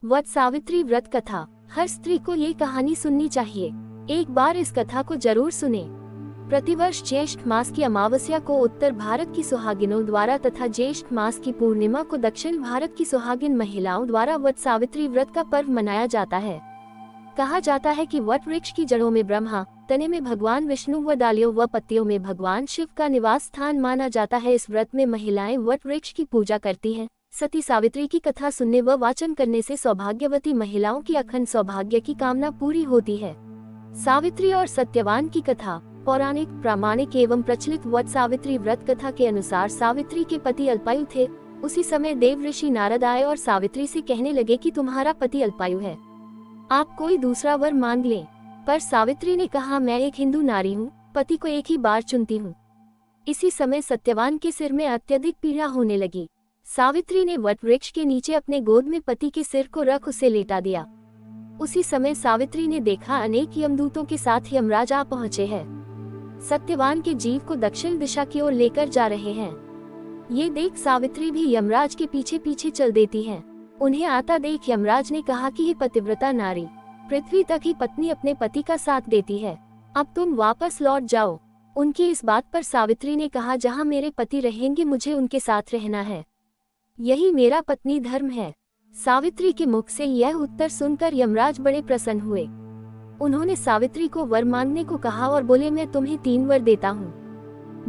वट सावित्री व्रत कथा। हर स्त्री को ये कहानी सुननी चाहिए। एक बार इस कथा को जरूर सुने। प्रतिवर्ष ज्येष्ठ मास की अमावस्या को उत्तर भारत की सुहागिनों द्वारा तथा ज्येष्ठ मास की पूर्णिमा को दक्षिण भारत की सुहागिन महिलाओं द्वारा वट सावित्री व्रत का पर्व मनाया जाता है। कहा जाता है कि वट वृक्ष की जड़ों में ब्रह्मा, तने में भगवान विष्णु व डालियों व पत्तियों में भगवान शिव का निवास स्थान माना जाता है। इस व्रत में महिलाएं वट वृक्ष की पूजा करती हैं। सती सावित्री की कथा सुनने व वाचन करने से सौभाग्यवती महिलाओं की अखंड सौभाग्य की कामना पूरी होती है। सावित्री और सत्यवान की कथा। पौराणिक, प्रामाणिक एवं प्रचलित वट सावित्री व्रत कथा के अनुसार सावित्री के पति अल्पायु थे। उसी समय देव ऋषि नारद आए और सावित्री से कहने लगे कि तुम्हारा पति अल्पायु है, आप कोई दूसरा वर मांग लें। पर सावित्री ने कहा, मैं एक हिंदू नारी हूँ, पति को एक ही बार चुनती हूँ। इसी समय सत्यवान के सिर में अत्यधिक पीड़ा होने लगी। सावित्री ने वट वृक्ष के नीचे अपने गोद में पति के सिर को रख उसे लेटा दिया। उसी समय सावित्री ने देखा अनेक यमदूतों के साथ यमराज आ पहुंचे हैं। सत्यवान के जीव को दक्षिण दिशा की ओर लेकर जा रहे हैं। ये देख सावित्री भी यमराज के पीछे पीछे चल देती हैं। उन्हें आता देख यमराज ने कहा कि ये पतिव्रता नारी पृथ्वी तक ही पत्नी अपने पति का साथ देती है, अब तुम वापस लौट जाओ। उनकी इस बात पर सावित्री ने कहा, जहाँ मेरे पति रहेंगे मुझे उनके साथ रहना है, यही मेरा पत्नी धर्म है। सावित्री के मुख से यह उत्तर सुनकर यमराज बड़े प्रसन्न हुए। उन्होंने सावित्री को वर मांगने को कहा और बोले, मैं तुम्हें 3 वर देता हूँ,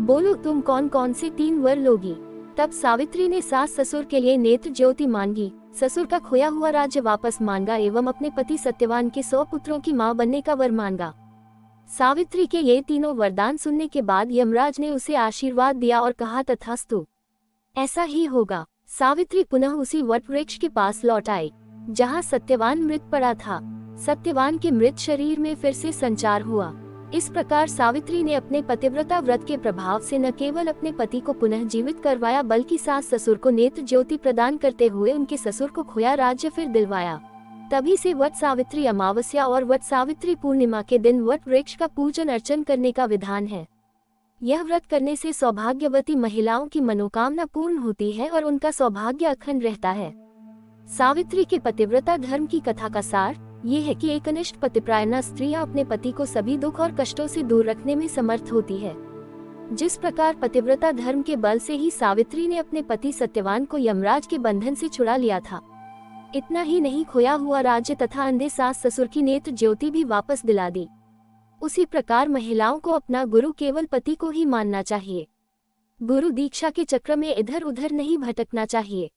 बोलो तुम कौन कौन से 3 वर लोगी। तब सावित्री ने सास ससुर के लिए नेत्र ज्योति मांगी, ससुर का खोया हुआ राज्य वापस मांगा एवं अपने पति सत्यवान के 100 पुत्रों की मां बनने का वर मांगा। सावित्री के ये तीनों वरदान सुनने के बाद यमराज ने उसे आशीर्वाद दिया और कहा, तथास्तु, ऐसा ही होगा। सावित्री पुनः उसी वट वृक्ष के पास लौट आई जहाँ सत्यवान मृत पड़ा था। सत्यवान के मृत शरीर में फिर से संचार हुआ। इस प्रकार सावित्री ने अपने पतिव्रता व्रत के प्रभाव से न केवल अपने पति को पुनः जीवित करवाया बल्कि सास ससुर को नेत्र ज्योति प्रदान करते हुए उनके ससुर को खोया राज्य फिर दिलवाया। तभी से वट सावित्री अमावस्या और वट सावित्री पूर्णिमा के दिन वट वृक्ष का पूजन अर्चन करने का विधान है। यह व्रत करने से सौभाग्यवती महिलाओं की मनोकामना पूर्ण होती है और उनका सौभाग्य अखंड रहता है। सावित्री के पतिव्रता धर्म की कथा का सार ये है कि एकनिष्ठ पतिपरायणा स्त्रियां अपने पति को सभी दुख और कष्टों से दूर रखने में समर्थ होती है। जिस प्रकार पतिव्रता धर्म के बल से ही सावित्री ने अपने पति सत्यवान को यमराज के बंधन से छुड़ा लिया था। इतना ही नहीं, खोया हुआ राज्य तथा अंधे सास ससुर की नेत्र ज्योति भी वापस दिला दी। उसी प्रकार महिलाओं को अपना गुरु केवल पति को ही मानना चाहिए। गुरु दीक्षा के चक्र में इधर उधर नहीं भटकना चाहिए।